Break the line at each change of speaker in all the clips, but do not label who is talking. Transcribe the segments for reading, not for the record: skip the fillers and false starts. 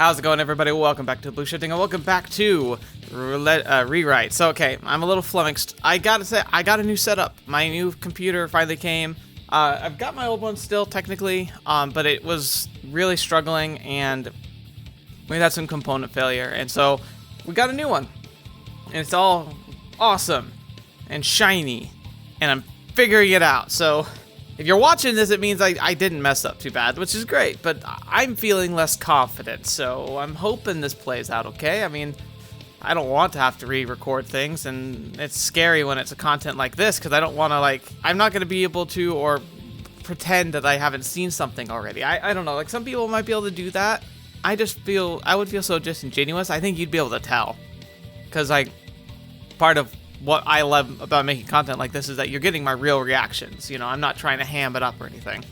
How's it going, everybody? Welcome back to TheBlueShifting, and welcome back to ReWrite. So, okay, I'm a little flummoxed. I gotta say, I got a new setup. My new computer finally came. I've got my old one still, technically, but it was really struggling, and we had some component failure, and so we got a new one. And it's all awesome and shiny, and I'm figuring it out. So if you're watching this, it means I didn't mess up too bad, which is great, but I'm feeling less confident, so I'm hoping this plays out okay. I mean, I don't want to have to re-record things, and it's scary when it's a content like this, because I don't want to, I'm not going to be able to, or pretend that I haven't seen something already. I don't know, some people might be able to do that. I would feel so disingenuous. I think you'd be able to tell, because, part of what I love about making content like this is that you're getting my real reactions. You know, I'm not trying to ham it up or anything.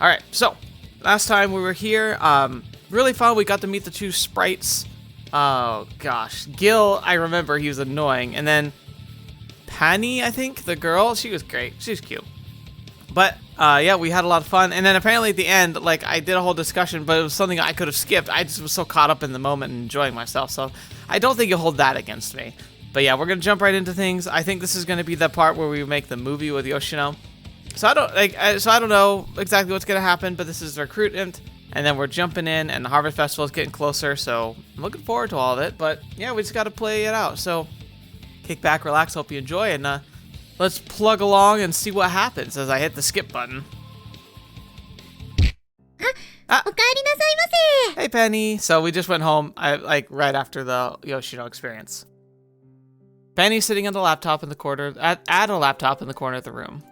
All right, so last time we were here, really fun. We got to meet the two sprites. Oh gosh, Gil, I remember he was annoying, and then Pani, I think, the girl, she was great. She was cute. But yeah, we had a lot of fun, and then apparently at the end, I did a whole discussion, but it was something I could have skipped. I just was so caught up in the moment and enjoying myself, so I don't think you'll hold that against me. But yeah, we're gonna jump right into things. I think this is gonna be the part where we make the movie with Yoshino. So I don't know exactly what's gonna happen, but this is recruitment, and then we're jumping in, and the Harvest Festival is getting closer. So I'm looking forward to all of it. But yeah, we just gotta play it out. So kick back, relax, hope you enjoy, and let's plug along and see what happens as I hit the skip button. Hey Penny. So we just went home, right after the Yoshino experience. Penny's sitting on the laptop in the corner, at a laptop in the corner of the room.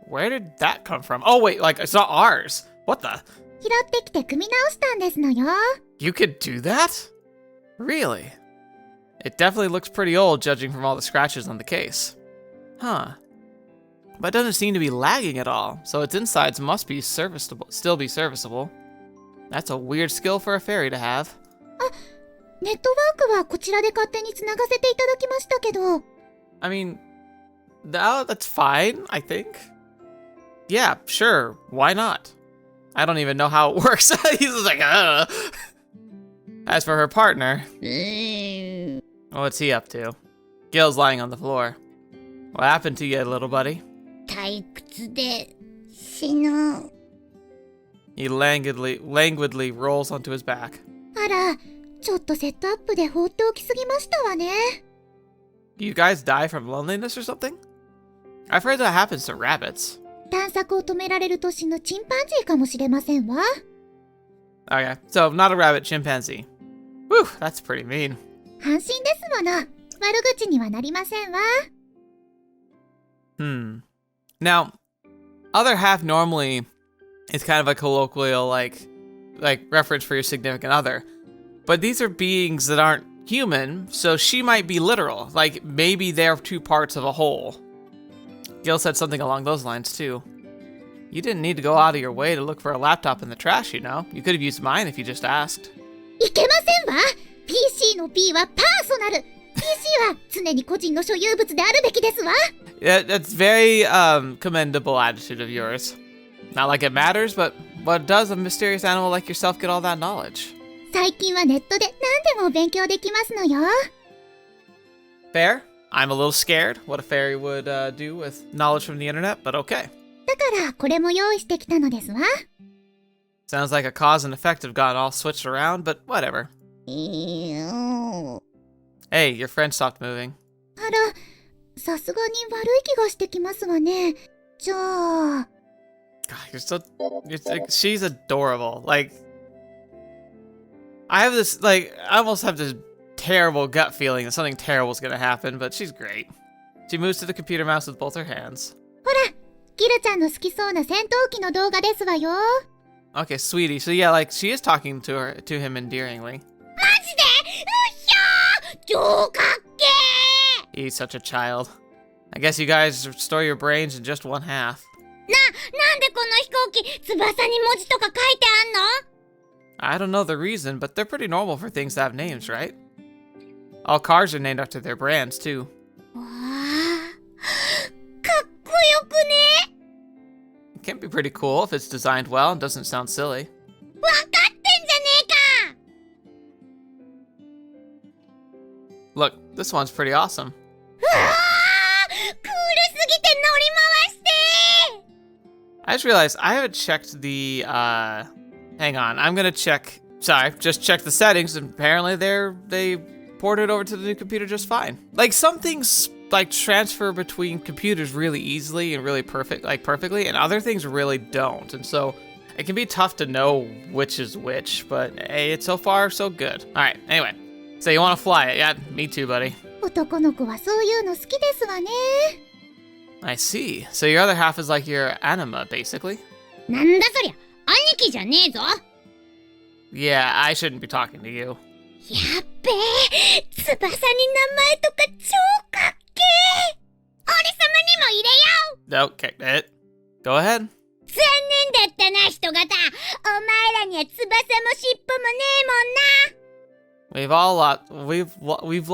Where did that come from? Oh wait, it's not ours. What the? You could do that? Really? It definitely looks pretty old, judging from all the scratches on the case. Huh. But it doesn't seem to be lagging at all, so its insides must be still be serviceable. That's a weird skill for a fairy to have. I mean, that's fine, I think. Yeah, sure, why not? I don't even know how it works. He's just like, ugh. As for her partner, what's he up to? Gil's lying on the floor. What happened to you, little buddy? He languidly rolls onto his back. You guys die from loneliness or something? I've heard that happens to rabbits. Okay, so not a rabbit, chimpanzee. Whew, that's pretty mean. Now, other half normally is kind of a colloquial, like reference for your significant other. But these are beings that aren't human, so she might be literal. Maybe they're two parts of a whole. Gil said something along those lines, too. You didn't need to go out of your way to look for a laptop in the trash, you know? You could have used mine if you just asked. Yeah, that's very commendable attitude of yours. Not like it matters, but what does a mysterious animal like yourself get all that knowledge? Fair. I'm a little scared what a fairy would do with knowledge from the internet, but okay. Sounds like a cause and effect have gotten all switched around, but whatever. Hey, your friend stopped moving. God, she's adorable. I have this, I almost have this terrible gut feeling that something terrible is gonna happen, but she's great. She moves to the computer mouse with both her hands. Okay, sweetie. So yeah, she is talking to him endearingly. He's such a child. I guess you guys store your brains in just one half. I don't know the reason, but they're pretty normal for things to have names, right? All cars are named after their brands, too. It can be pretty cool if it's designed well and doesn't sound silly. look, this one's pretty awesome.
うわー、クールすぎて乗り回して。
I just realized I haven't checked the, hang on, I'm gonna check, sorry, just check the settings, and apparently they ported over to the new computer just fine. Like, some things, like, transfer between computers really easily and really perfectly, and other things really don't, and so it can be tough to know which is which, but hey, it's so far so good. Alright, anyway, so you wanna fly it? Yeah, me too, buddy.
男の子はそういうの好きですわね。
I see. So your other half is like your anima, basically?
なんだそりゃ、兄貴じゃねえぞ。
Yeah, I shouldn't be talking to you.
やっべえ、翼に名前とか超かっけえ。俺様にも入れよう。
Okay, go ahead.
残念だったな、人型。お前らには翼も尻尾もねえもんな。
We've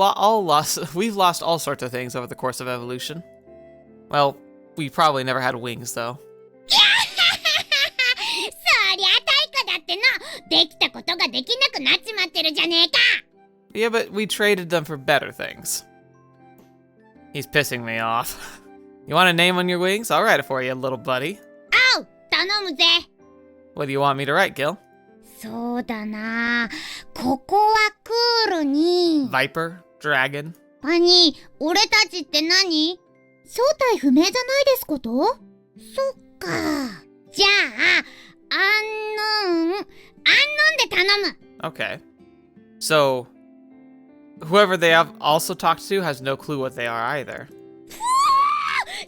lost all sorts of things over the course of evolution. Well, we probably never had wings, though.
そりゃ対価だっての、できたことができなくなっちまってるじゃねえか。
Yeah, but we traded them for better things. He's pissing me off. You want a name on your wings? I'll write it for you, little buddy.
おう、頼むぜ。
What do you want me to write, Gil?
そうだな、ここはクールに。
Viper? Dragon?
パニー、俺たちって何？正体不明じゃないですこと？そっか。じゃあ、アンノンで頼む。
Okay. So, whoever they have also talked to has no clue what they are either.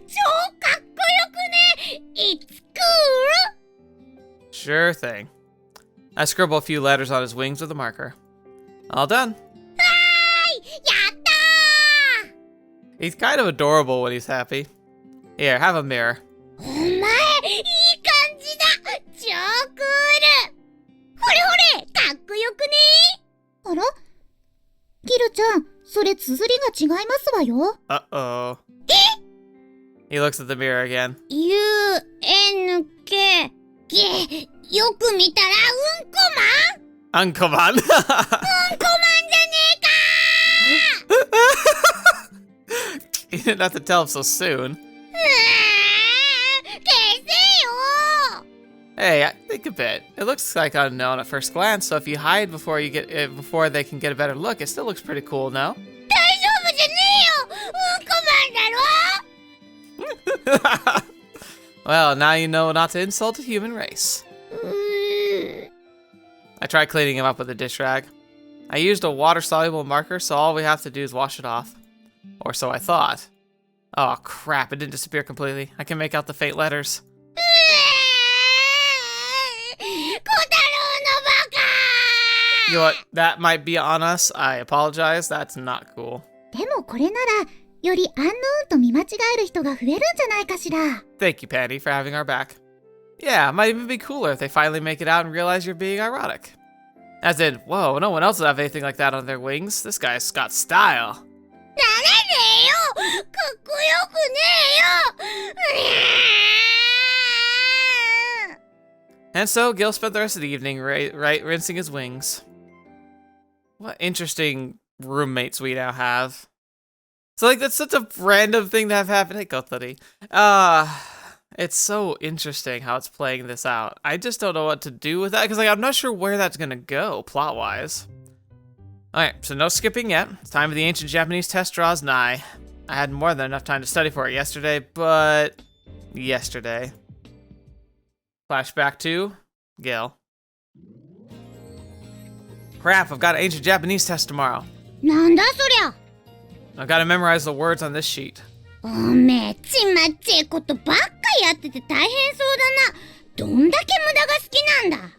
超かっこよくね。It's cool.
Sure thing. I scribble a few letters on his wings with a marker. All done.
はーい、やったー。
He's kind of adorable when he's happy. Here, have a mirror.
お前、いい感じだ。超クール。ほれほれ、かっこよくね。あら？ギルちゃん、それ綴りが違いますわよ。
Uh-oh. He looks at the mirror again.
UNK。よく見たらうんこマン？
Uncommon.
うんこマンじゃねえか。
You didn't have to tell him so soon.
消せよ。
Hey, think a bit. It looks like unknown at first glance, so if you hide before before they can get a better look, it still looks pretty cool, no?
大丈夫じゃねえよ。うんこマンだろ。
Well, now you know not to insult the human race. I tried cleaning him up with a dish rag. I used a water-soluble marker, so all we have to do is wash it off. Or so I thought. Oh, crap, it didn't disappear completely. I can make out the faint letters.
小太郎のバカ。
You know what? That might be on us. I apologize. That's not cool.
でもこれならよりアンノーンと見間違える人が増えるんじゃないかしら。
Thank you, Patty, for having our back. Yeah, it might even be cooler if they finally make it out and realize you're being ironic. As in, whoa, no one else would have anything like that on their wings. This guy's got style.
ならねえよ。かっこよくねえよ。
And so Gil spent the rest of the evening rinsing his wings. What interesting roommates we now have. So, like, that's such a random thing to have happen. Hey, Kotarou. It's so interesting how it's playing this out. I just don't know what to do with that, because, like, I'm not sure where that's gonna go, plot-wise. Alright, so no skipping yet. It's time for the ancient Japanese test draws nigh. I had more than enough time to study for it yesterday, but... yesterday. Flashback to... Gil. Crap, I've got an ancient Japanese test tomorrow.
なんだそりゃ。
I've got to memorize the words on this sheet.
おめえちまっちえことばっかやってて大変そうだな。どんだけ無駄が好きなんだ。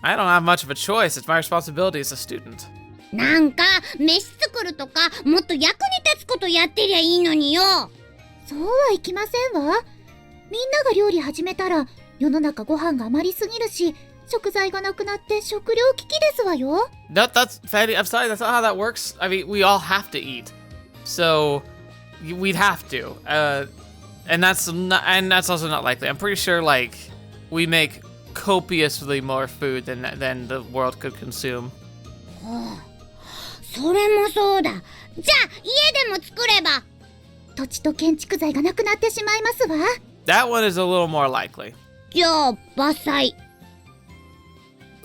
I don't have much of a choice. It's my responsibility as a student.
なんか飯作るとかもっと役に立つことやってりゃいいのによ。そうはいきませんわ。みんなが料理始めたら世の中ご飯が余りすぎるし、食材がなくなって食料危機ですわよ。
That's Fatty. I'm sorry. That's not how that works. I mean, we all have to eat, so we'd have to. And that's also not likely. I'm pretty sure like we make copiously more food than the world could consume.
それもそうだ。じゃあ家でも作れば。土地と建築材がなくなってしまいますわ。
That one is a little more likely.
じゃあ伐採。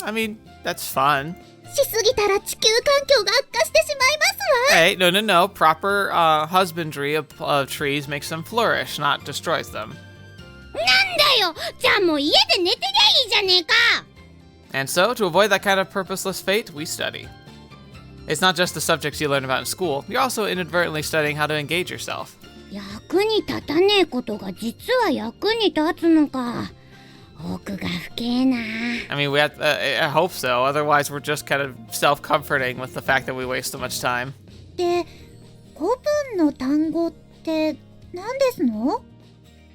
I mean, that's fun.
しすぎたら地球環境が悪化してしまいますわ。
Hey, no. Proper husbandry of trees makes them flourish, not destroys them.
なんだよ。じゃあもう家で寝てりゃいいじゃねえか。
And so, to avoid that kind of purposeless fate, we study. It's not just the subjects you learn about in school, you're also inadvertently studying how to engage yourself.
役に立たねえことが実は役に立つのか。奥が深えな。
I mean, I hope so, otherwise we're just kind of self-comforting with the fact that we waste so much time.
で、古文の単語って何ですの？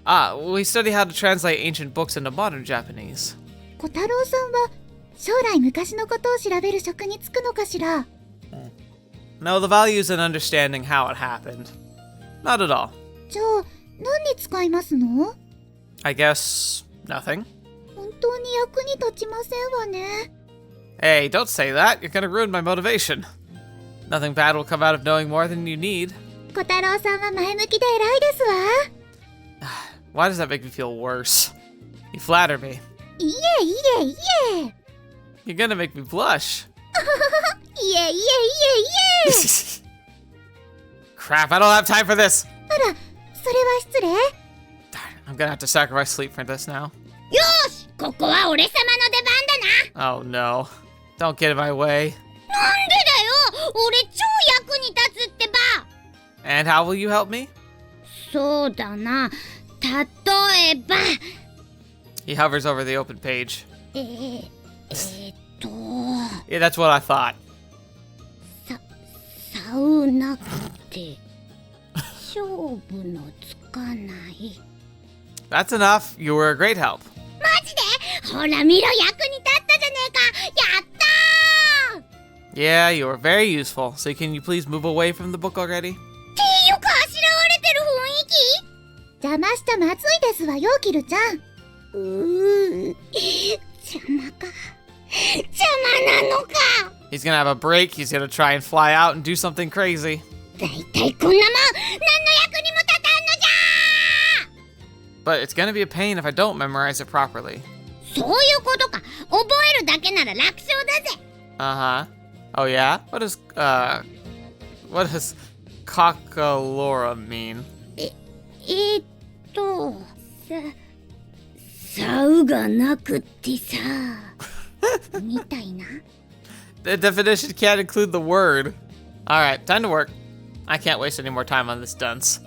We study how to translate ancient books into modern Japanese.
小太郎さんは将来昔のことを調べる職に就くのかしら？
No, the value is in understanding how it happened. Not at all.
じゃあ何に使いますの？
I guess nothing.
本当に役に立ちませんわね。
Hey, don't say that. You're gonna ruin my motivation. Nothing bad will come out of knowing more than you need.
小太郎さんは前向きで偉いですわ。
Why does that make me feel worse? You flatter me.
いえ。
You're gonna make me blush.
いえ。
Crap, I don't have time for this.
あら、それは失礼。
Darn it, I'm gonna have to sacrifice sleep for this now.
よーし、ここは俺様の出番だな。
Oh no. Don't get in my way.
なんでだよ。俺超役に立つってば。
And how will you help me?
そうだな。例えば。
He hovers over the open page.
と
Yeah, that's what I thought.
サウナって勝負のつかない。
That's enough. You were a great help.
マジで？ほら見ろ、役に立ったじゃねえか。やったー。
Yeah, you were very useful. So can you please move away from the book already?
よくあしらわれてる雰囲気。邪魔しちゃまずいですわよ、キルちゃん。邪魔か。邪魔なのか。
He's gonna have a break. He's gonna try and fly out and do something crazy.
だいたいこんなもん何の役にも立たんのじゃ。
But it's gonna be a pain if I don't memorize it properly.
そういうことか。覚えるだけなら楽勝だぜ。
Uh-huh. Oh yeah? What does cockalorum mean?
サウがなくってさ。みたいな。
The definition can't include the word. Alright, time to work. I can't waste any more time on this dunce.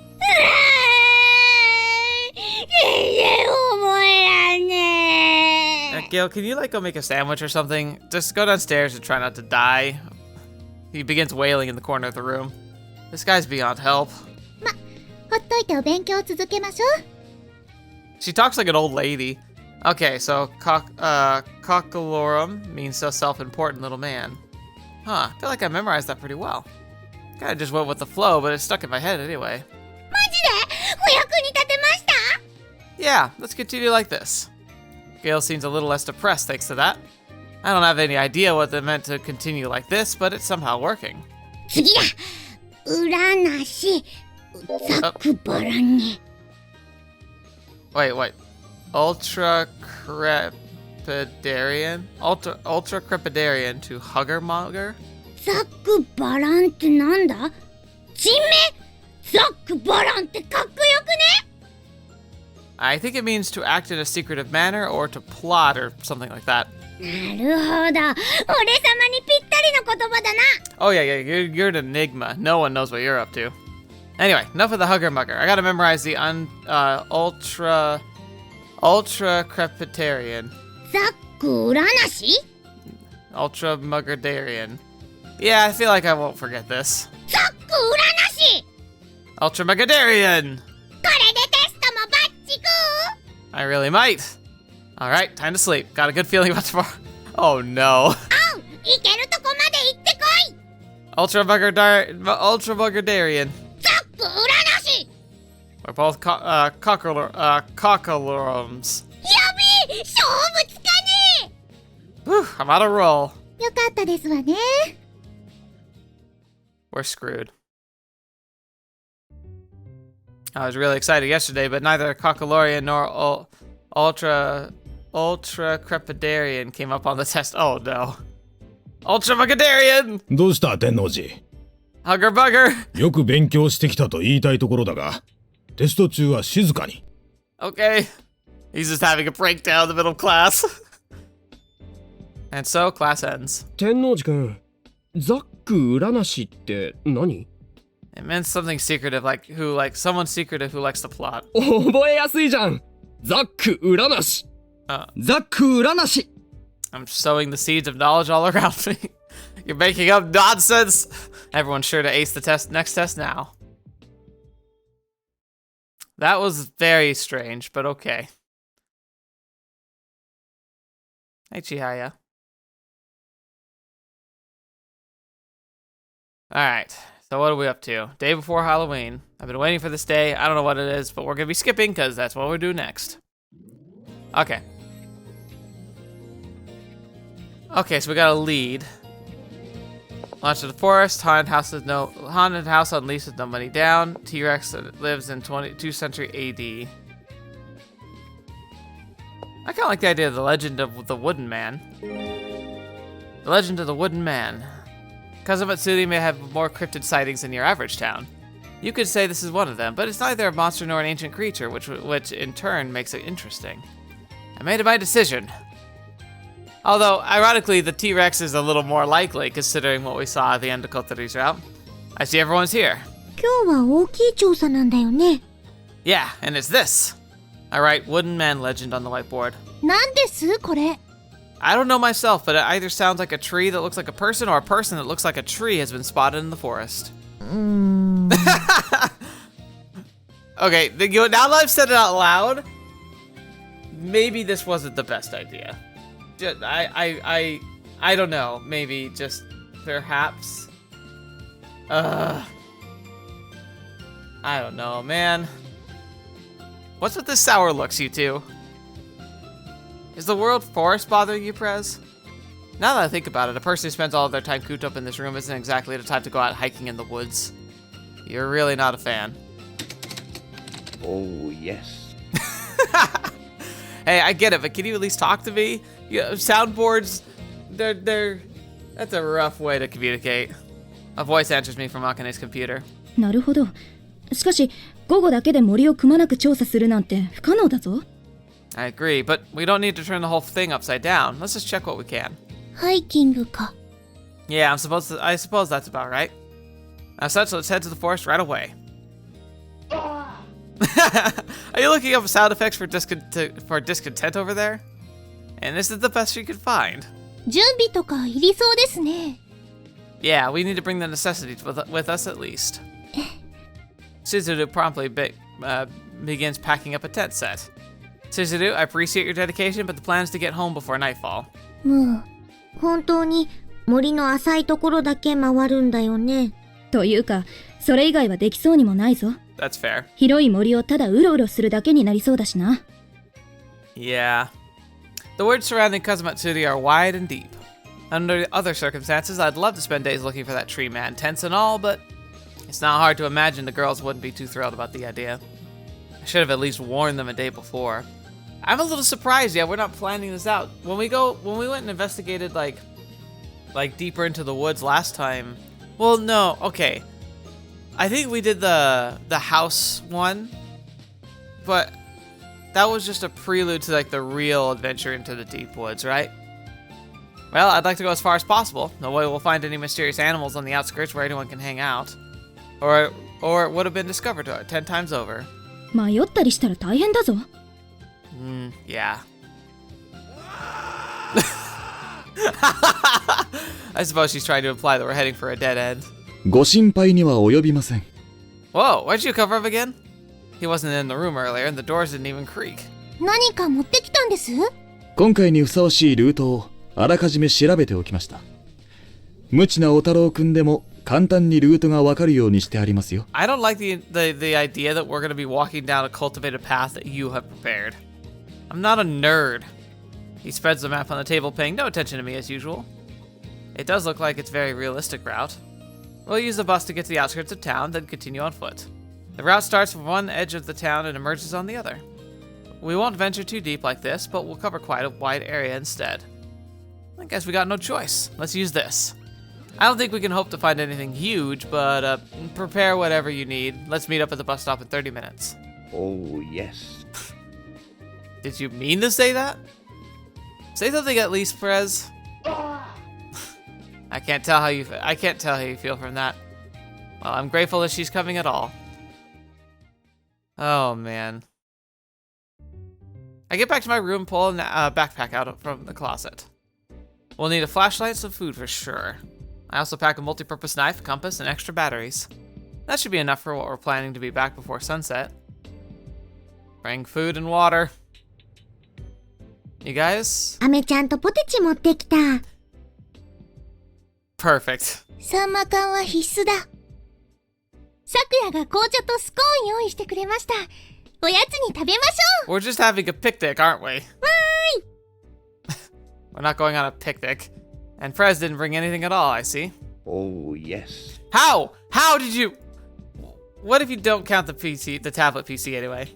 全然覚えらんねえ。
Gil, can you go make a sandwich or something? Just go downstairs and try not to die. He begins wailing in the corner of the room. This guy's beyond help.
ほっといてお勉強を続けましょう。
She talks like an old lady. Okay, so cockalorum means a self-important little man. Huh, I feel like I memorized that pretty well. Kinda just went with the flow, but it stuck in my head anyway.
マジで？お役に立てました？
Yeah, let's continue like this. Gil seems a little less depressed thanks to that. I don't have any idea what it meant to continue like this, but it's somehow working.
次だ。占し。ざくばらんに。
Wait. Ultra crepidarian? Ultra crepidarian to hugger mugger?
ざくばらんってなんだ？人名？ざくばらんってかっこよくね？
I think it means to act in a secretive manner or to plot or something like that.
なるほど。俺様にぴったりの言葉だな。
Oh yeah, you're an enigma. No one knows what you're up to. Anyway, enough of the hugger mugger. I gotta memorize the ultra crepidarian.
ざく占し？
Ultra muggerdarian. Yeah, I feel like I won't forget this.
ざく占し！
Ultra muggerdarian!
これでテストもバッチグー。
I really might. Alright, time to sleep. Got a good feeling about tomorrow. Oh no.
おう、行けるとこまで行ってこい。
Ultra muggerdarian.
ざく占し！
We're both cockalorums.
やべえ、勝負つかねえ。
Whew, I'm on a roll.
よかったですわね。
We're screwed. I was really excited yesterday, but neither Cockalorian nor Ultra Crepidarian came up on the test. Oh no. Ultra Mugadarian!
どうした天王寺
Hugger Bugger!
よく勉強してきたと言いたいところだが、テスト中は静かに。
Okay. He's just having a breakdown in the middle of class. And so, class ends.
天王寺くん、ザック占しって何？
It meant something secretive, like someone secretive who likes to plot.
覚えやすいじゃん。ザック占し。ザック占し。
I'm sowing the seeds of knowledge all around me. You're making up nonsense. Everyone's sure to ace the next test now. That was very strange, but okay. Hey, Chihaya. Alright, so what are we up to? Day before Halloween. I've been waiting for this day. I don't know what it is, but we're gonna be skipping because that's what we're doing next. Okay. Okay, so we got a lead. Launch to the forest. Haunted house unleashed with no money down. T-Rex lives in 22nd century AD. I kind of like the idea of the legend of the wooden man. The legend of the wooden man. Kazamatsuri may have more cryptid sightings than your average town. You could say this is one of them, but it's neither a monster nor an ancient creature, which in turn makes it interesting. I made my decision. Although, ironically, the T-Rex is a little more likely, considering what we saw at the end of Kotaru's route. I see everyone's here.
今日は大きい調査なんだよね。
Yeah, and it's this. I write wooden man legend on the whiteboard.
なんですこれ？
I don't know myself, but it either sounds like a tree that looks like a person or a person that looks like a tree has been spotted in the forest. Okay, now that I've said it out loud, maybe this wasn't the best idea. I don't know. Maybe just perhaps. I don't know, man. What's with the sour looks, you two? Is the world forest bothering you, Prez? Now that I think about it, a person who spends all of their time cooped up in this room isn't exactly the type to go out hiking in the woods. You're really not a fan.
Oh, yes.
Hey, I get it, but can you at least talk to me? Soundboards, that's a rough way to communicate. A voice answers me from Akane's computer.
なるほど。しかし、午後だけで森をくまなく調査するなんて不可能だぞ。
I agree, but we don't need to turn the whole thing upside down. Let's just check what we can.
ハイキングか。
Yeah, I suppose that's about right. As such, let's head to the forest right away. Are you looking up sound effects for discontent over there? And this is the best you could find.
準備とかいりそうですね。
Yeah, we need to bring the necessities with us at least. Suzuru promptly begins packing up a tent set. Suzuru, I appreciate your dedication, but the plan is to get home before nightfall.
もう、本当に森の浅いところだけ回るんだよね。
というか、それ以外はできそうにもないぞ。
That's fair.
広い森をただうろうろするだけになりそうだしな。
Yeah. The woods surrounding Kazamatsuri are wide and deep. Under other circumstances, I'd love to spend days looking for that tree man, tents and all, but it's not hard to imagine the girls wouldn't be too thrilled about the idea. I should have at least warned them a day before. I'm a little surprised, yeah, we're not planning this out. When we went and investigated like deeper into the woods last time, well, no, okay. I think we did the house one, but that was just a prelude to like the real adventure into the deep woods, right? Well, I'd like to go as far as possible. No way we'll find any mysterious animals on the outskirts where anyone can hang out. Or it would have been discovered 10 times over.
迷ったりしたら大変だぞ。
Yeah. I suppose she's trying to imply that we're heading for a dead end.
ご心配には及びません。
Whoa, why'd you cover up again? He wasn't in the room earlier and the doors didn't even creak.
何か持ってきたんです？
今回にふさわしいルートをあらかじめ調べておきました。無知なお太郎くんでも簡単にルートがわかるようにしてありますよ。
I don't like the idea that we're going to be walking down a cultivated path that you have prepared. I'm not a nerd. He spreads the map on the table, paying no attention to me as usual. It does look like it's a very realistic route. We'll use the bus to get to the outskirts of town, then continue on foot. The route starts from one edge of the town and emerges on the other. We won't venture too deep like this, but we'll cover quite a wide area instead. I guess we got no choice. Let's use this. I don't think we can hope to find anything huge, but prepare whatever you need. Let's meet up at the bus stop in 30 minutes.
Oh, yes.
Did you mean to say that? Say something at least, Perez. I can't tell how you feel from that. Well, I'm grateful that she's coming at all. Oh man. I get back to my room, pull a backpack out from the closet. We'll need a flashlight and some food for sure. I also pack a multi-purpose knife, compass, and extra batteries. That should be enough for what we're planning to be back before sunset. Bring food and water. You guys?
アメちゃんとポテチ持ってきた。
Perfect.
サンマ缶は必須だ。さくやが紅茶とスコーン用意してくれました。おやつに食べましょう。
We're just having a picnic, aren't we? We're not going on a picnic. And Prez didn't bring anything at all, I see.
Oh, yes.
How? How did you... What if you don't count the PC, the tablet PC anyway?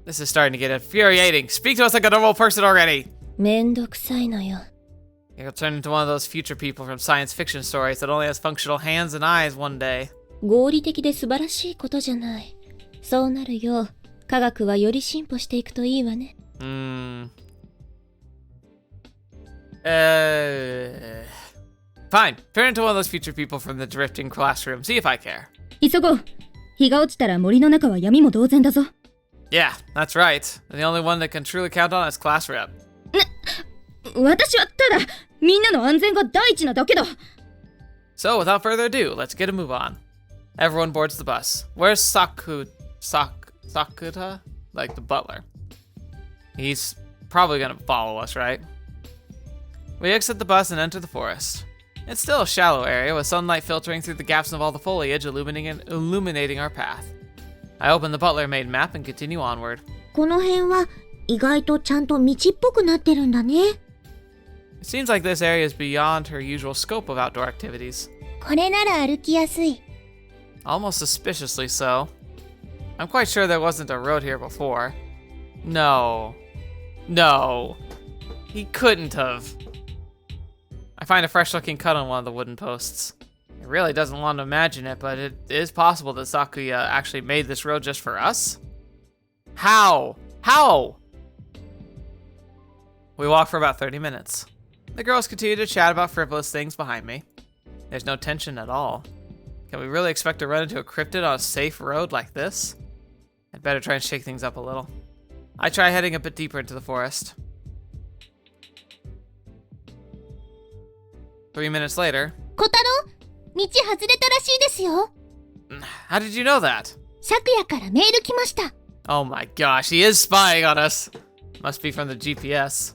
This is starting to get infuriating. Speak to us like a normal person already.
めんどくさいのよ。
You'll turn into one of those future people from science fiction stories that only has functional hands and eyes one day.
合理的で素晴らしいことじゃない。そうなるよう、科学はより進歩していくといいわね。
Fine. Turn into one of those future people from the drifting classroom. See if I care.
急ごう。日が落ちたら森の中は闇も同然だぞ。
Yeah, that's right. The only one that can truly count on is class rep.
私はただ、みんなの安全が第一なだけだ。
So, without further ado, let's get a move on. Everyone boards the bus. Where's Sakuta? Like the butler. He's probably gonna follow us, right? We exit the bus and enter the forest. It's still a shallow area with sunlight filtering through the gaps of all the foliage, illuminating our path. I open the butler-made map and continue onward.
この辺は意外とちゃんと道っぽくなってるんだね。
It seems like this area is beyond her usual scope of outdoor activities.
これなら歩きやすい。
Almost suspiciously so. I'm quite sure there wasn't a road here before. No. No. He couldn't have. I find a fresh-looking cut on one of the wooden posts. It really doesn't want to imagine it, but it is possible that Sakuya actually made this road just for us? How? How? We walk for about 30 minutes. The girls continue to chat about frivolous things behind me. There's no tension at all. Can we really expect to run into a cryptid on a safe road like this? I'd better try and shake things up a little. I try heading a bit deeper into the forest. 3 minutes later.
小太郎、道外れたらしいですよ。
How did you know that?
昨夜からメール来ました。
Oh my gosh, he is spying on us. Must be from the GPS.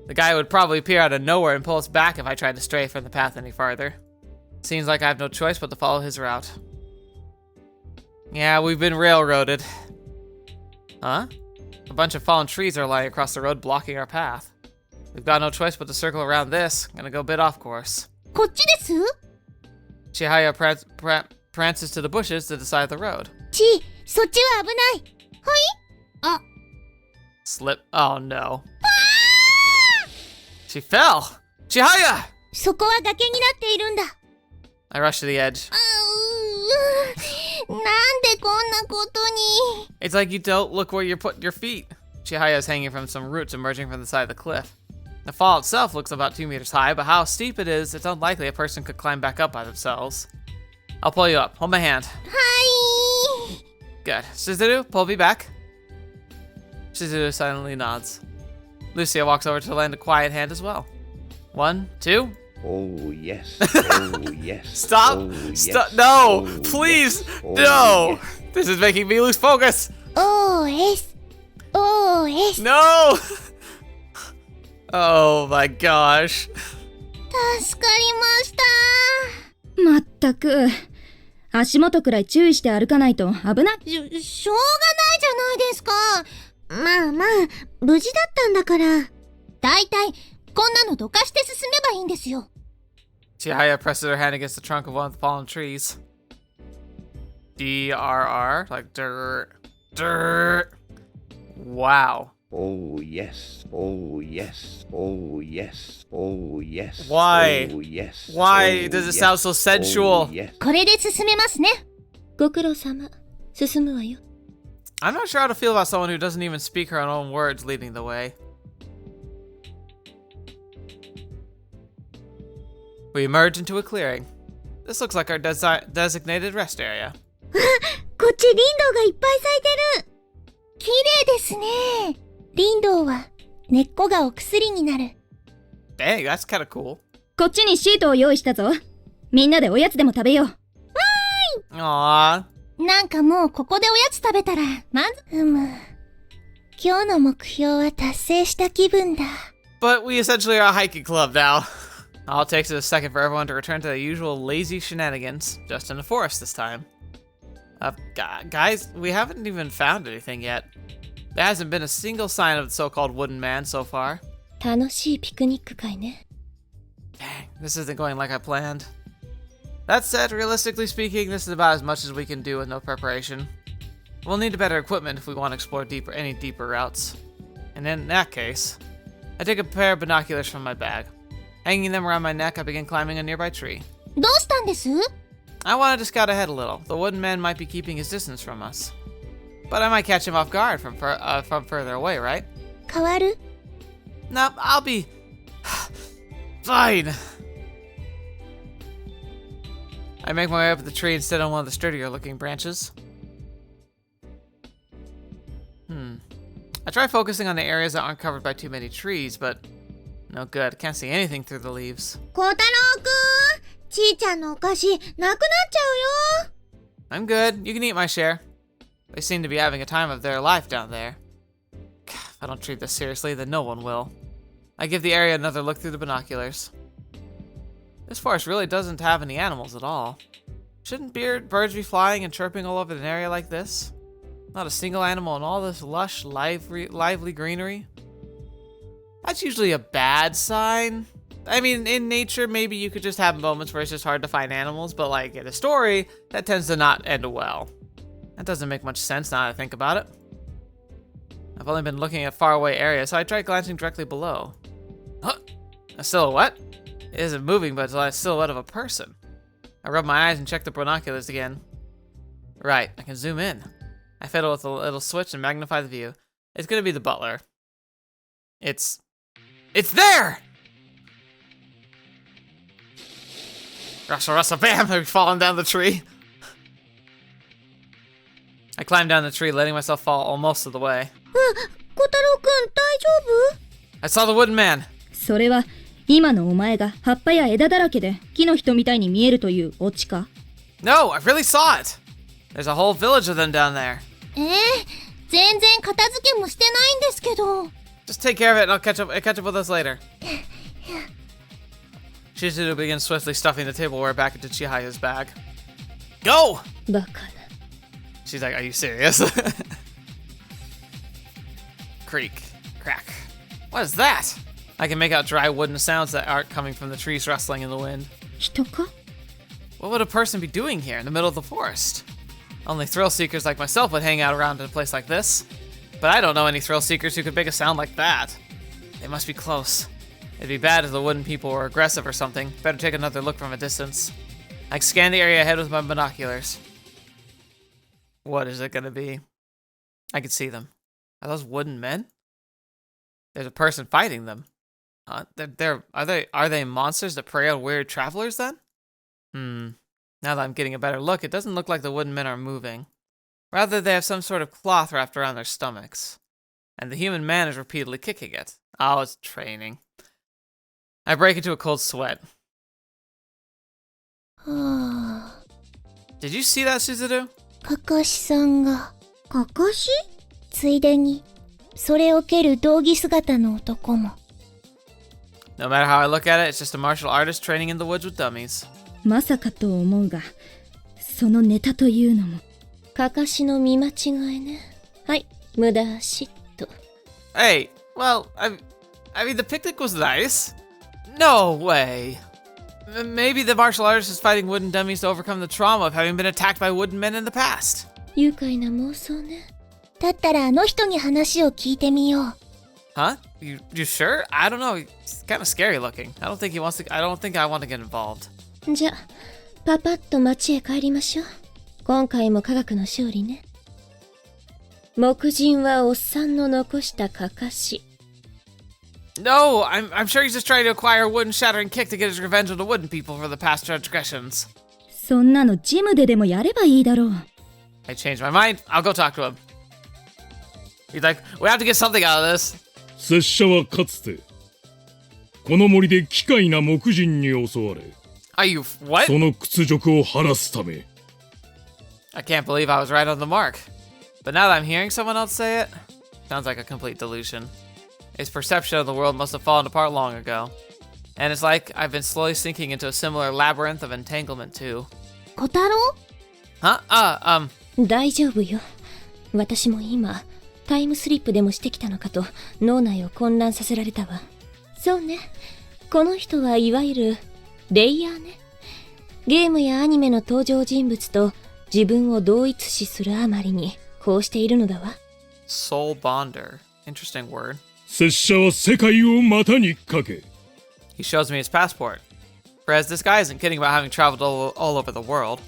The guy would probably appear out of nowhere and pull us back if I tried to stray from the path any farther. Seems like I have no choice but to follow his route. Yeah, we've been railroaded. Huh? A bunch of fallen trees are lying across the road blocking our path. We've got no choice but to circle around this. Gonna go a bit off course.
こっちです。
Chihaya prances to the bushes to the side of the road.
そっちは危ない。はい？あ。
Slip. Oh no. She fell! Chihaya!
そこは崖になっているんだ。
I rush to the edge.
なんでこんなことに。
It's like you don't look where you're putting your feet. Chihaya is hanging from some roots emerging from the side of the cliff. The fall itself looks about 2 meters high, but how steep it is, it's unlikely a person could climb back up by themselves. I'll pull you up. Hold my hand.
はい。
Good. Shizuru, pull me back. Shizuru silently nods. Lucia walks over to lend a quiet hand as well. 1, 2.
Oh, yes. Oh, yes.
Stop!
Oh, yes.
Stop! No!
Oh,
Please!
yes. Oh,
No!
yes.
This is making me lose focus!
OS。OS。
No! Oh my gosh.
助かりました。
まったく。足元くらい注意して歩かないと危ない。
しょうがないじゃないですか。まあまあ、無事だったんだから。だいたい、こんなのどかして進めばいいんですよ。
Chihaya presses her hand against the trunk of one of the fallen trees. DRR, like dirt. Dirt. Wow.
Oh yes, oh yes, oh yes, oh yes.
Why?
Oh, yes,
Why
oh,
does it
yes,
sound so sensual?
oh, yes.
これで進めますね。
ご苦労様。進むわよ。
I'm not sure how to feel about someone who doesn't even speak her own words leading the way. We emerge into a clearing. This looks like our designated rest area.
こっちリンドウがいっぱい咲いてる。綺麗ですね。リンドウは根っこがお薬になる。
Dang, that's kind of cool.
こっちにシートを用意したぞ。みんなでおやつでも食べよう。
Aww.
なんかもうここでおやつ食べたら満足。今日の目標は達成した気分だ。
But we essentially are a hiking club now. All it takes is a second for everyone to return to their usual lazy shenanigans, just in the forest this time. Guys, we haven't even found anything yet. There hasn't been a single sign of the so-called wooden man so far.
楽しいピクニック会ね。
Dang, this isn't going like I planned. That said, realistically speaking, this is about as much as we can do with no preparation. We'll need better equipment if we want to explore any deeper routes. And in that case, I take a pair of binoculars from my bag. Hanging them around my neck, I begin climbing a nearby tree.
どうしたんです？
I wanted to scout ahead a little. The wooden man might be keeping his distance from us. But I might catch him off guard from further away, right?
変わる？
No, I'll be... fine. I make my way up the tree and sit on one of the sturdier looking branches. I try focusing on the areas that aren't covered by too many trees, but no good. Can't see anything through the leaves.
小太郎くん、ちーちゃんのお菓子なくなっちゃうよ。
I'm good. You can eat my share. They seem to be having a time of their life down there. If I don't treat this seriously, then no one will. I give the area another look through the binoculars. This forest really doesn't have any animals at all. Shouldn't birds be flying and chirping all over an area like this? Not a single animal in all this lush, lively greenery. That's usually a bad sign. I mean, in nature, maybe you could just have moments where it's just hard to find animals, but like in a story, that tends to not end well. That doesn't make much sense now that I think about it. I've only been looking at faraway areas, so I tried glancing directly below. Huh, a silhouette? It isn't moving, but it's like a silhouette of a person. I rub my eyes and check the binoculars again. Right, I can zoom in. I fiddle with the little switch and magnify the view. It's gonna be the butler. It's there! Rustle, rustle, bam! I've fallen down the tree. I climbed down the tree, letting myself fall almost of the way.
小太郎くん、大丈夫？
I saw the wooden man.
それは今のお前が葉っぱや枝だらけで木の人みたいに見えるというオチか？
No, I really saw it. There's a whole village of them down there.
全然片付けもしてないんですけど。
Just take care of it and I'll catch up with us later. Shizuru begins swiftly stuffing the tableware back into Chihaya's bag. Go!
バカな。
She's like, are you serious? Creak. Crack. What is that? I can make out dry wooden sounds that aren't coming from the trees rustling in the wind.
人か？
What would a person be doing here in the middle of the forest? Only thrill seekers like myself would hang out around in a place like this. But I don't know any thrill seekers who could make a sound like that. They must be close. It'd be bad if the wooden people were aggressive or something. Better take another look from a distance. I scan the area ahead with my binoculars. What is it gonna be? I can see them. Are those wooden men? There's a person fighting them. Are they monsters that prey on weird travelers then? Now that I'm getting a better look, it doesn't look like the wooden men are moving. Rather, they have some sort of cloth wrapped around their stomachs. And the human man is repeatedly kicking it. Oh, it's training. I break into a cold sweat. Did you see that, Shizuru?
かかしさんが。かかし？ついでに、それを蹴る道着姿の男も。
No matter how I look at it, it's just a martial artist training in the woods with dummies.
まさかと思うが、そのネタというのも。かかしの見間違いね。はい、無駄足と。
Hey, well, I mean, the picnic was nice. No way. Maybe the martial artist is fighting wooden dummies to overcome the trauma of having been attacked by wooden men in the past.
愉快な妄想ね。
だったらあの人に話を聞いてみよう。
Huh? You sure? I don't know. He's kind of scary looking. I don't think I want to get involved.
じゃ、パパッと町へ帰りましょう。今回も科学の勝利ね。木人はおっさんの残したかかし。
No, I'm sure he's just trying to acquire a wooden shattering kick to get his revenge on the wooden people for the past transgressions.
そんなのジムででもやればいいだろう。
I changed my mind. I'll go talk to him. He's like, we have to get something out of this.
拙者はかつてこの森で奇怪な木人に襲われ
Are you what?
その屈辱を晴らすため
I can't believe I was right on the mark. But now that I'm hearing someone else say it, sounds like a complete delusion. His perception of the world must have fallen apart long ago. And it's like I've been slowly sinking into a similar labyrinth of entanglement too.
小太郎
Huh?
大丈夫よ。私も今、タイムスリップでもしてきたのかと脳内を混乱させられたわ。そうね。この人はいわゆるレイヤーね。ゲームやアニメの登場人物と自分を同一視するあまりにこうしているのだわ。
Soul bonder. Interesting word.
拙者は世界を股にかけ
He shows me his passport. Whereas this guy isn't kidding about having traveled all over the world.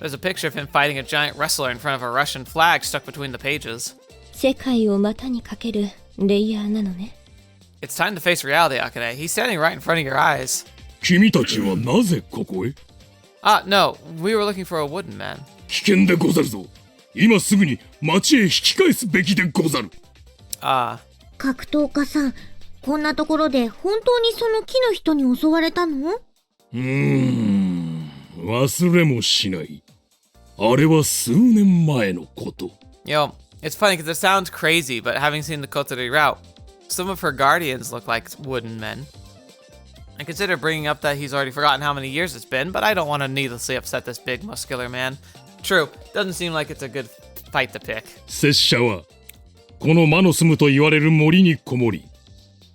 There's a picture of him fighting a giant wrestler in front of a Russian flag stuck between the pages.
世界を股にかけるレイヤーなのね。
It's time to face reality, Akane. He's standing right in front of your eyes.
君たちはなぜここへ
No. We were looking for a wooden man.
危険でござるぞ今すぐに町へ引き返すべきでござる
格闘家さん、こんなところで本当にその木の人に襲われたの？
忘れもしないあれは数年前のこと
Yo, it's funny because it sounds crazy, but having seen the Kotarou route, some of her guardians look like wooden men. I consider bringing up that he's already forgotten how many years it's been, but I don't want to needlessly upset this big muscular man. True, doesn't seem like it's a good fight to pick.
拙者はこの魔の住むと言われる森にこもり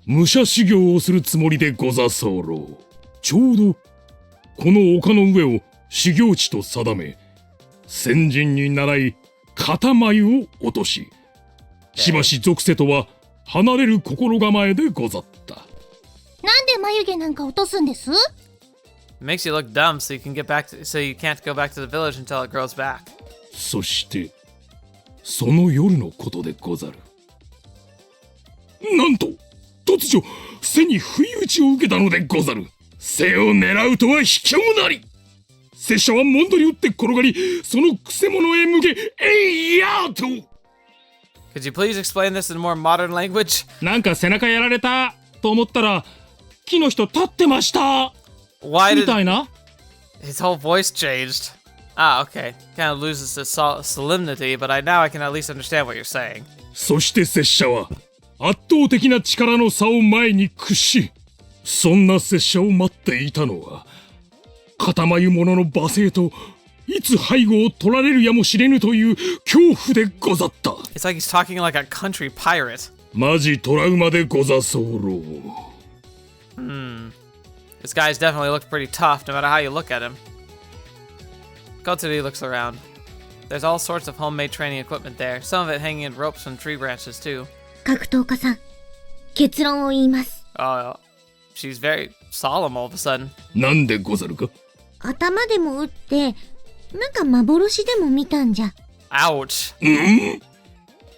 武者修行をするつもりでござ候ちょうどこの丘の上を修行地と定め先人に習い肩眉を落とししばし属性とは離れる心構えでござった
なんで眉毛なんか落とすんです？
It makes you look dumb so you can't go back to the village until it grows back.
そしてその夜のことでござるなんと突如背に不意打ちを受けたのでござる背を狙うとは卑怯なり拙者はもんどり打って転がりそのくせ者へ向けえいやーと
Could you please explain this in more modern language?
なんか背中やられたと思ったら木の人立ってました
Why
み
did
たいな
his whole voice changed? Okay. Kind of loses its solemnity, but now I can at least understand what you're saying.
そして拙者は圧倒的な力の差を前に屈しそんな拙者を待っていたのは肩眉者の罵声といつ背後を取られるやもしれぬという恐怖でござった
It's like he's talking like a country pirate.
マジトラウマでござ候
This guy's definitely looked pretty tough no matter how you look at him. Kotarou looks around. There's all sorts of homemade training equipment there, some of it hanging in ropes from tree branches too.
格闘家さん、結論を言います。
She's very solemn all of a sudden.
なんでござるか
頭でも打って、なんか幻でも見たんじゃ。
Ouch.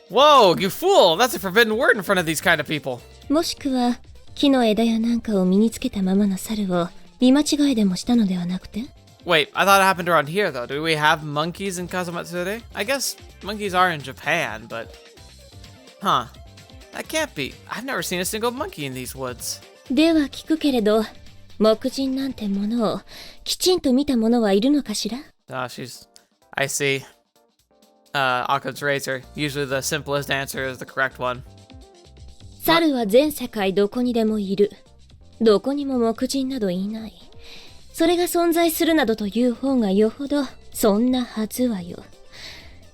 Whoa, you fool! That's a forbidden word in front of these kind of people.
もしくは木の枝やなんかを身につけたままの猿を見間違いでもしたのではなくて
Wait, I thought it happened around here though. Do we have monkeys in Kazamatsuri? I guess monkeys are in Japan, but... Huh. That can't be. I've never seen a single monkey in these woods.
では聞くけれど木人なんてものをきちんと見た者はいるのかしら
I see. Aka's razor. Usually the simplest answer is the correct one.
猿は全世界どこにでもいる。どこにも木人などいない。それが存在するなどという方がよほどそんなはずはよ。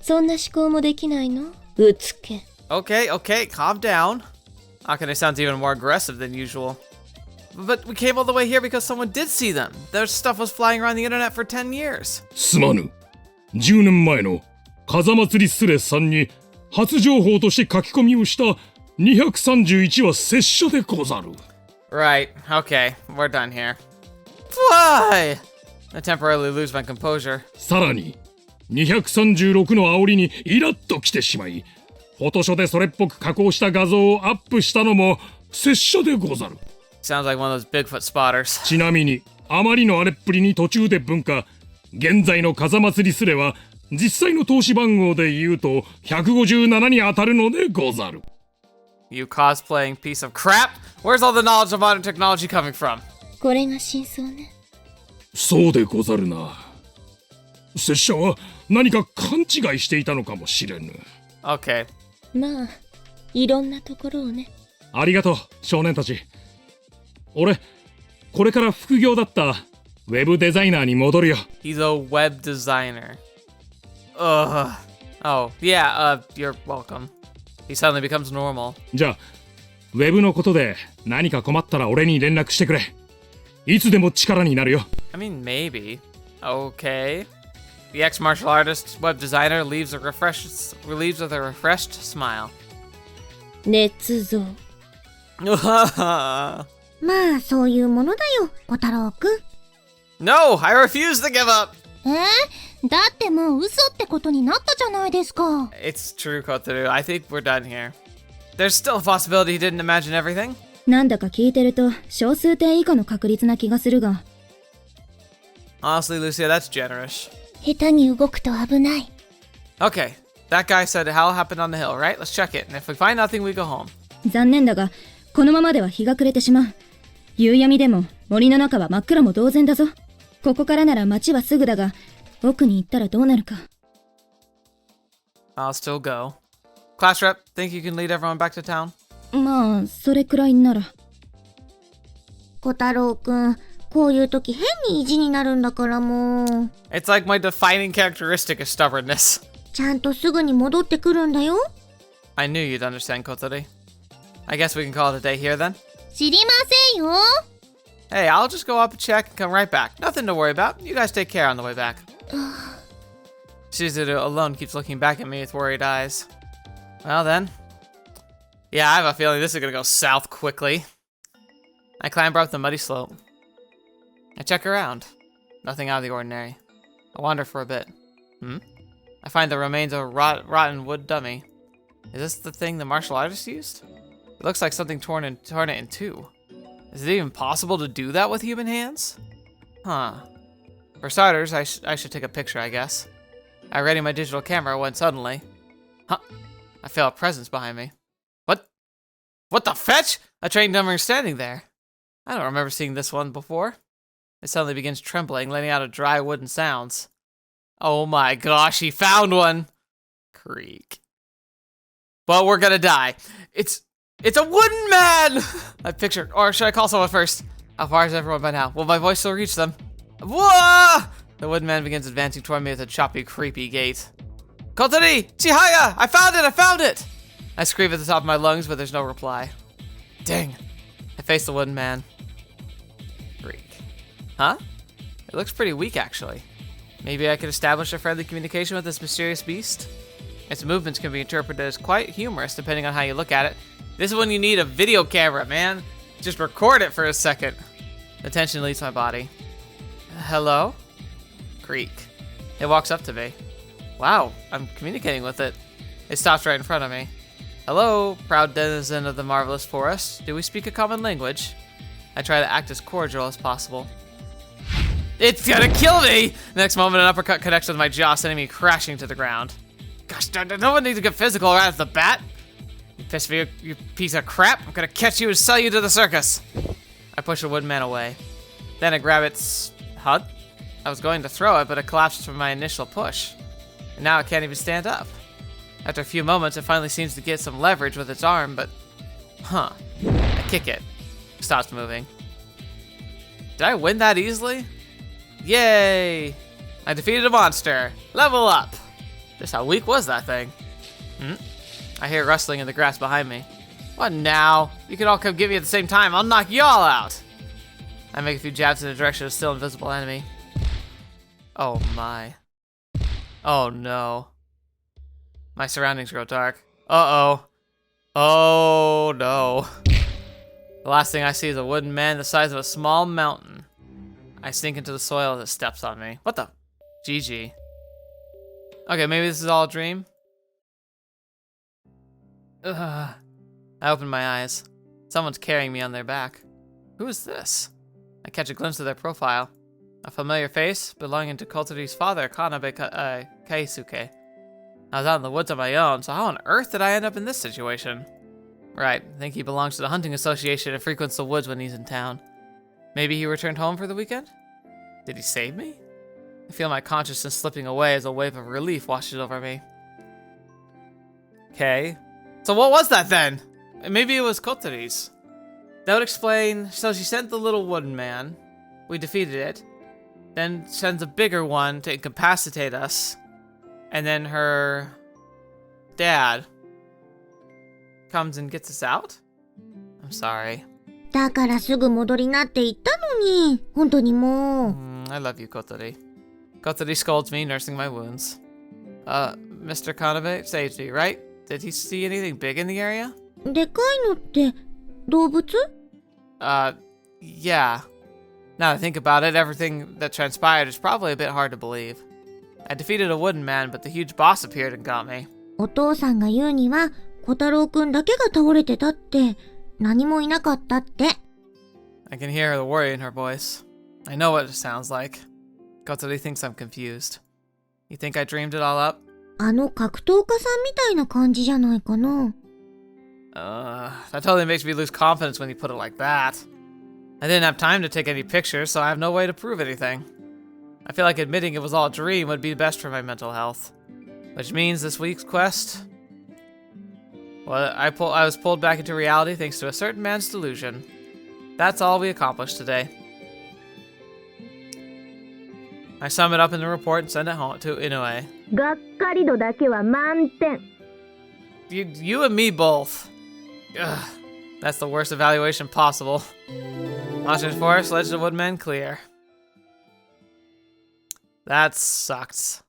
そんな思考もできないの？うつけ。
Okay, calm down. Akane sounds even more aggressive than usual. but we came all the way here because someone did see them. Their stuff was flying around the internet for 10 years.
すまぬ。10年前の風祭りスレさんに初情報として書き込みをした231は拙者でござる。
Right, okay, we're done here. Fly! I temporarily lose my composure.
さらに236の煽りにイラッときてしまい、フォトショでそれっぽく加工した画像をアップしたのも拙者でござる。
Sounds like one of those Bigfoot spotters.
ちなみにあまりのあれっぷりに途中で分化、現在の風祭りスレは実際の投資番号で言うと157に当たるのでござる。
You cosplaying piece of crap? Where's all the knowledge of modern technology coming from?
これが真相ね。
そうでござるな。拙者は何か勘違いしていたのかもしれぬ。
Okay.
まあ、いろんなところをね。
ありがとう、少年たち。俺、これから副業だったウェブデザイナーに戻るよ。
He's a web designer. Ugh. Oh, yeah, you're welcome. He suddenly becomes normal.
じゃあ、ウェブのことで何か困ったら俺に連絡してくれ。いつでも力になるよ。
I mean, maybe. Okay. The ex-martial artist, web designer, leaves with a refreshed smile.
捏造。
まあ、そういうものだよ、小太郎くん。
No, I refuse to give up.
だってもう嘘ってことになったじゃないですか。
It's true, Kotarou. I think we're done here. There's still a possibility he didn't imagine everything.
なんだか聞いてると小数点以下の確率な気がするが。
Honestly, Lucia, that's generous.
下手に動くと危ない。
Okay, that guy said how happened on the hill, right? Let's check it. And if we find nothing, we go home.
残念だが、このままでは日が暮れてしまう。夕闇でも森の中は真っ暗も同然だぞ。ここからなら町はすぐだが、奥に行ったらどうなるか。
I'll still go. Class rep, think you can lead everyone back to town?
まあ、それくらいなら。
小太郎くん、こういう時変に意地になるんだからもう。
It's like my defining characteristic is stubbornness.
ちゃんとすぐに戻ってくるんだよ。
I knew you'd understand, Kotori. I guess we can call it a day here then?
知りませんよ。
Hey, I'll just go up and check and come right back. Nothing to worry about. You guys take care on the way back. Shizuru alone keeps looking back at me with worried eyes. Well then. Yeah, I have a feeling this is gonna go south quickly. I clamber up the muddy slope. I check around. Nothing out of the ordinary. I wander for a bit. I find the remains of a rotten wood dummy. Is this the thing the martial artist used? It looks like something torn it in two. Is it even possible to do that with human hands? Huh. For starters, I should take a picture, I guess. I ready my digital camera when suddenly... Huh. I feel a presence behind me. What the fetch? A trained number standing there. I don't remember seeing this one before. It suddenly begins trembling, letting out a dry wooden sounds. Oh my gosh, he found one! Creak. But we're gonna die. It's a wooden man! I picture, or should I call someone first? How far is everyone by now? Will my voice still reach them? Whoa! The wooden man begins advancing toward me with a choppy, creepy gait. Kotori! Chihaya! I found it! I scream at the top of my lungs, but there's no reply. Dang. I face the wooden man. Freak. Huh? It looks pretty weak, actually. Maybe I could establish a friendly communication with this mysterious beast? Its movements can be interpreted as quite humorous, depending on how you look at it. This is when you need a video camera, man. Just record it for a second. The tension leaves my body. Hello? Creak. It walks up to me. Wow, I'm communicating with it. It stops right in front of me. Hello, proud denizen of the marvelous forest. Do we speak a common language? I try to act as cordial as possible. It's gonna kill me! Next moment, an uppercut connects with my jaw, sending me crashing to the ground. Gosh darn it, no one needs to get physical right off the bat. You pissed me, you piece of crap. I'm gonna catch you and sell you to the circus. I push the wooden man away. Then I grab its hut. I was going to throw it, but it collapsed from my initial push. And now it can't even stand up. After a few moments, it finally seems to get some leverage with its arm, but... Huh. I kick it. It stops moving. Did I win that easily? Yay! I defeated a monster. Level up! Just how weak was that thing? I hear rustling in the grass behind me. What now? You can all come get me at the same time. I'll knock y'all out. I make a few jabs in the direction of a still invisible enemy. Oh my. Oh no. My surroundings grow dark. Uh-oh. Oh no. The last thing I see is a wooden man the size of a small mountain. I sink into the soil as it steps on me. What the? GG. Okay, maybe this is all a dream. Ugh. I open my eyes. Someone's carrying me on their back. Who is this? I catch a glimpse of their profile. A familiar face belonging to Kotarou's father, Kanabe Keisuke. I was out in the woods on my own, so how on earth did I end up in this situation? Right, I think he belongs to the hunting association and frequents the woods when he's in town. Maybe he returned home for the weekend? Did he save me? I feel my consciousness slipping away as a wave of relief washes over me. Okay. So what was that then? Maybe it was Kotarou's. That would explain. So she sent the little wooden man. We defeated it. Then sends a bigger one to incapacitate us. And then her dad comes and gets us out? I'm sorry.
だからすぐ戻りなって言ったのに。本当にもう。
I love you, Kotori. Kotori scolds me, nursing my wounds. Mr. Kanabe saved me, right? Did he see anything big in the area?
でかいのって動物?
Yeah. Now that I think about it, everything that transpired is probably a bit hard to believe. I defeated a wooden man, but the huge boss appeared and got me.
お父さんが言うには、小太郎くんだけが倒れてたって、何もいなかったって。
I can hear the worry in her voice. I know what it sounds like. Kotori thinks I'm confused. You think I dreamed it all up?
あの格闘家さんみたいな感じじゃないかな。
That totally makes me lose confidence when you put it like that. I didn't have time to take any pictures, so I have no way to prove anything. I feel like admitting it was all a dream would be best for my mental health. Which means this week's quest... Well, I was pulled back into reality thanks to a certain man's delusion. That's all we accomplished today. I sum it up in the report and send it home to Inoue.
がっかり度だけは満点。
You and me both. Ugh, that's the worst evaluation possible. Monsters Forest, Legend of Woodmen, clear. That sucks.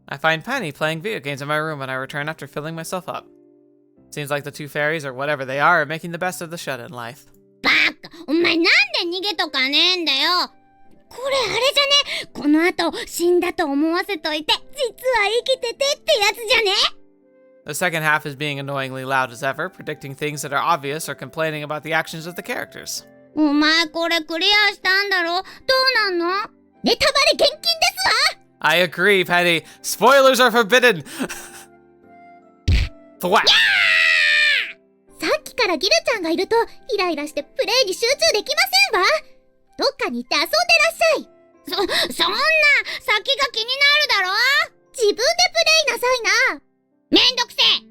I find Penny playing video games in my room when I return after filling myself up. Seems like the two fairies, or whatever they are making the best of the shut-in life.
バカ！お前なんで逃げとかねえんだよ！これあれじゃね？この後死んだと思わせといて、実は生きててってやつじゃね？
The second half is being annoyingly loud as ever, predicting things that are obvious or complaining about the actions of the characters.
お前これクリアしたんだろ？どうなんの？ネタバレ厳禁ですわ！
I agree, Penny. Spoilers are forbidden. Thwack.
さっきからギルちゃんがいるとイライラしてプレイに集中できませんわ。どっかに行って遊んでらっしゃい。そんな先が気になるだろ。自分でプレイなさいな。めんどくせえ。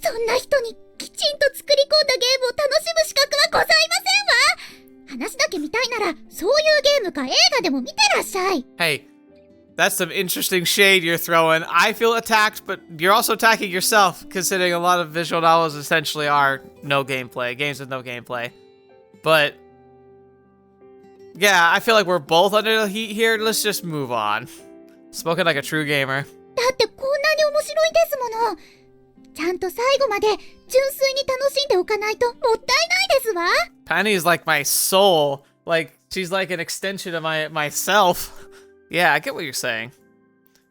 そんな人にきちんと作り込んだゲームを楽しむ資格はございませんわ。話だけ見たいならそういうゲームか映画でも見てらっしゃい。
Hey, that's some interesting shade you're throwing. I feel attacked, but you're also attacking yourself, considering a lot of visual novels essentially are no gameplay, games with no gameplay. But yeah, I feel like we're both under the heat here. Let's just move on. Spoken like a true gamer.
だってこんなに面白いですもの。ちゃんと最後まで純粋に楽しんでおかないともったいないですわ。
Penny is like my soul. Like, she's like an extension of myself. Yeah, I get what you're saying.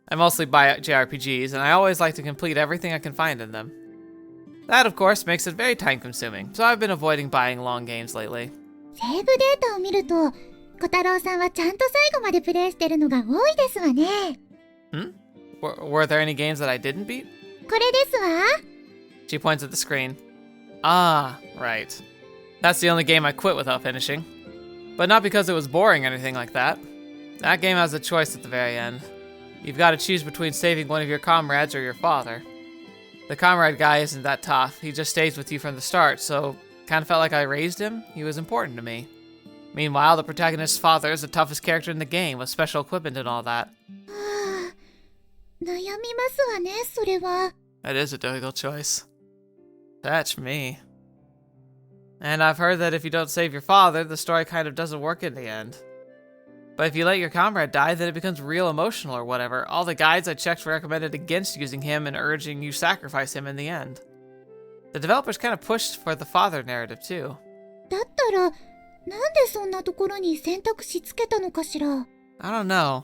I mostly buy JRPGs, and I always like to complete everything I can find in them. That, of course, makes it very time-consuming, so I've been avoiding buying long games lately.
セーブデータを見ると、小太郎さんはちゃんと最後までプレイしてるのが多いですわね。
Were there any games that I didn't beat?
これですわ。
She points at the screen. Ah, right. That's the only game I quit without finishing. But not because it was boring or anything like that. That game has a choice at the very end. You've got to choose between saving one of your comrades or your father. The comrade guy isn't that tough. He just stays with you from the start, so kind of felt like I raised him. He was important to me. Meanwhile, the protagonist's father is the toughest character in the game, with special equipment and all that.
悩みますわね、それは。
That is a difficult choice. That's me. And I've heard that if you don't save your father, the story kind of doesn't work in the end. But if you let your comrade die, then it becomes real emotional or whatever. All the guides I checked recommended against using him and urging you sacrifice him in the end. The developers kind of pushed for the father narrative too.
だったら、なんでそんなところに選択肢つけたのかしら?
I don't know.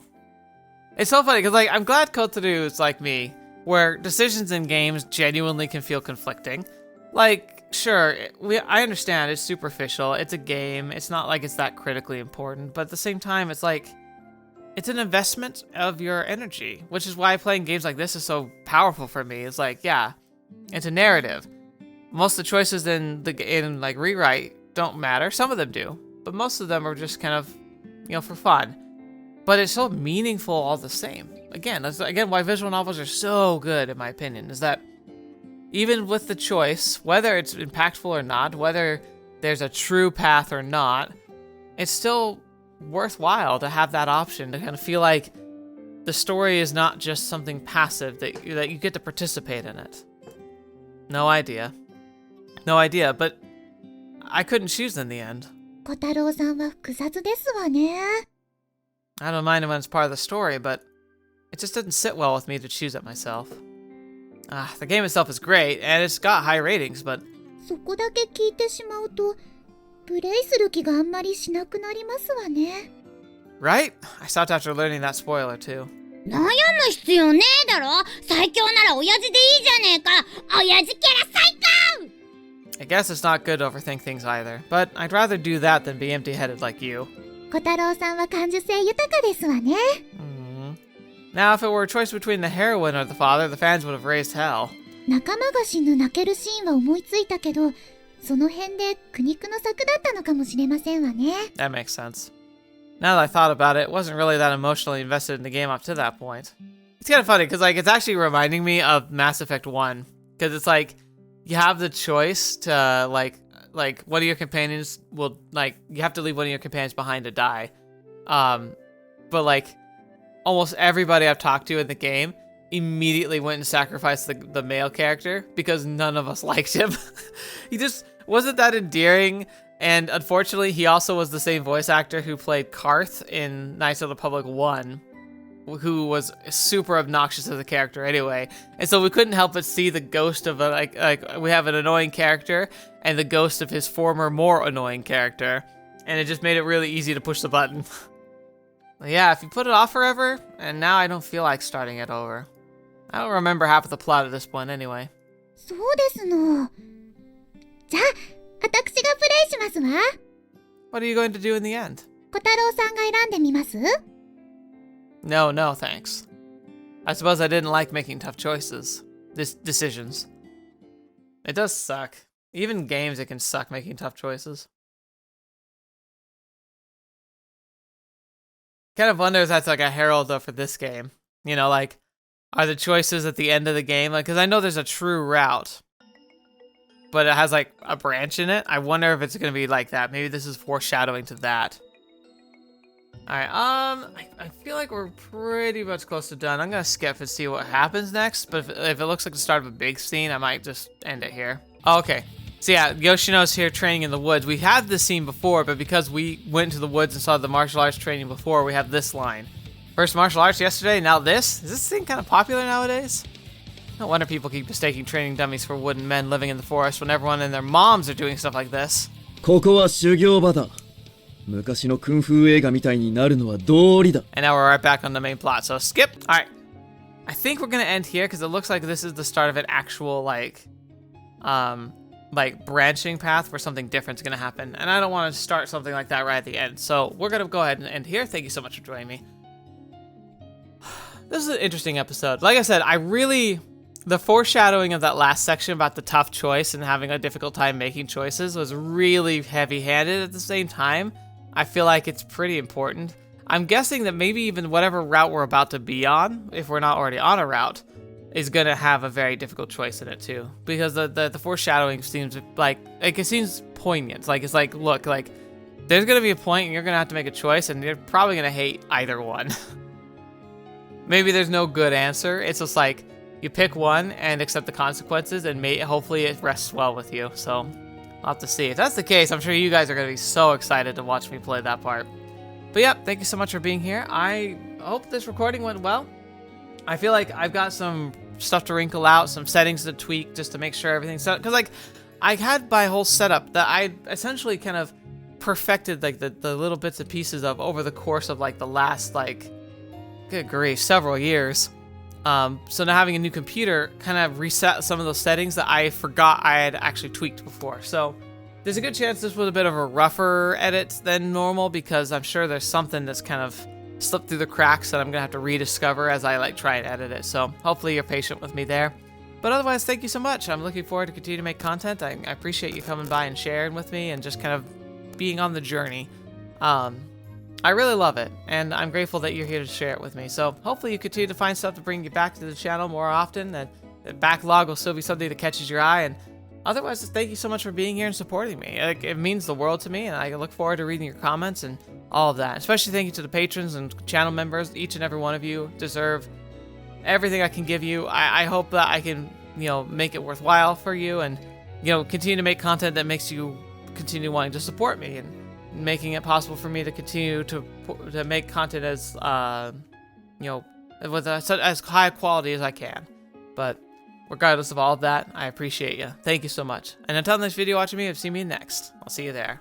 It's so funny because, like, I'm glad Kotarou is like me, where decisions in games genuinely can feel conflicting. Like, sure, I understand it's superficial, it's a game, it's not like it's that critically important, but at the same time, it's like, it's an investment of your energy, which is why playing games like this is so powerful for me. It's like, yeah, it's a narrative. Most of the choices in like ReWrite don't matter. Some of them do, but most of them are just kind of, you know, for fun. But it's so meaningful all the same. Again, that's why visual novels are so good, in my opinion, is that even with the choice, whether it's impactful or not, whether there's a true path or not, it's still worthwhile to have that option to kind of feel like the story is not just something passive, that you get to participate in it. No idea, but I couldn't choose in the end.
小太郎さんは複雑ですわね。
I don't mind it when it's part of the story, but it just didn't sit well with me to choose it myself. The game itself is great, and it's got high ratings, but...
そこだけ聞いてしまうと、プレイする気があんまりしなくなりますわね。
Right? I stopped after learning that spoiler, too.
悩む必要ねえだろ。最強なら親父でいいじゃねえか。親父キャラ最高!
I guess it's not good to overthink things either, but I'd rather do that than be empty-headed like you.
小太郎さんは感受性豊かですわね。
Now, if it were a choice between the heroine or the father, the fans would have raised hell.
仲間が死ぬ泣けるシーンは思いついたけど、その辺で苦肉の策だったのかもしれませんわね。
That makes sense. Now that I thought about it, wasn't really that emotionally invested in the game up to that point. It's kind of funny, because like it's actually reminding me of Mass Effect 1. Because it's like, you have the choice to, like one of your companions will, like, you have to leave one of your companions behind to die. But like, almost everybody I've talked to in the game immediately went and sacrificed the male character because none of us liked him. He just wasn't that endearing, and unfortunately he also was the same voice actor who played Karth in Knights of the Republic 1, who was super obnoxious as a character anyway. And so we couldn't help but see the ghost of like we have an annoying character and the ghost of his former more annoying character, and it just made it really easy to push the button. Yeah, if you put it off forever, and now I don't feel like starting it over. I don't remember half of the plot at this point anyway.
そうですの。じゃあ、私がプレイしますわ。
What are you going to do in the end?
小太郎さんが選んでみます？
No, thanks. I suppose I didn't like making tough choices. Decisions. It does suck. Even in games, it can suck making tough choices. Kind of wonder if that's like a herald though for this game. You know, like, are the choices at the end of the game, like, because I know there's a true route, but it has like a branch in it. I wonder if it's gonna be like that. Maybe this is foreshadowing to that. All right, I feel like we're pretty much close to done. I'm gonna skip and see what happens next, but if it looks like the start of a big scene, I might just end it here. Oh, okay. So yeah, Yoshino's here training in the woods. We had this scene before, but because we went into the woods and saw the martial arts training before, we have this line. First martial arts yesterday, now this? Is this thing kind of popular nowadays? No wonder people keep mistaking training dummies for wooden men living in the forest when everyone and their moms are doing stuff like this.
ここは修行場だ。昔のクンフー映画みたいになるのは道理だ。
And now we're right back on the main plot, so skip. Alright. I think we're gonna end here because it looks like this is the start of an actual, like branching path where something different's gonna happen. And I don't want to start something like that right at the end. So we're gonna go ahead and end here. Thank you so much for joining me. This is an interesting episode. Like I said, the foreshadowing of that last section about the tough choice and having a difficult time making choices was really heavy-handed. At the same time, I feel like it's pretty important. I'm guessing that maybe even whatever route we're about to be on, if we're not already on a route, is gonna have a very difficult choice in it too, because the foreshadowing seems like it seems poignant. Like it's like, look, like there's gonna be a point and you're gonna have to make a choice, and you're probably gonna hate either one. Maybe there's no good answer. It's just like you pick one and accept the consequences, and hopefully it rests well with you. So I'll have to see. If that's the case, I'm sure you guys are going to be so excited to watch me play that part. But yeah, thank you so much for being here. I hope this recording went well. I feel like I've got some stuff to wrinkle out, some settings to tweak just to make sure everything's set. Because like, I had my whole setup that I essentially kind of perfected like the little bits and pieces of over the course of like the last like, good grief, several years. So now having a new computer kind of reset some of those settings that I forgot I had actually tweaked before. So there's a good chance this was a bit of a rougher edit than normal because I'm sure there's something that's kind of slipped through the cracks that I'm gonna have to rediscover as I like try and edit it. So hopefully you're patient with me there. But otherwise, thank you so much. I'm looking forward to continue to make content. I appreciate you coming by and sharing with me and just kind of being on the journey. I really love it, and I'm grateful that you're here to share it with me. So hopefully you continue to find stuff to bring you back to the channel more often, and the backlog will still be something that catches your eye. And otherwise, just thank you so much for being here and supporting me. It means the world to me, and I look forward to reading your comments and all of that. Especially thank you to the patrons and channel members. Each and every one of you deserve everything I can give you. I hope that I can, make it worthwhile for you and, continue to make content that makes you continue wanting to support me and making it possible for me to continue to make content as, with as high quality as I can. But regardless of all of that, I appreciate you. Thank you so much. And until the next video watching me, I've seen me next. I'll see you there.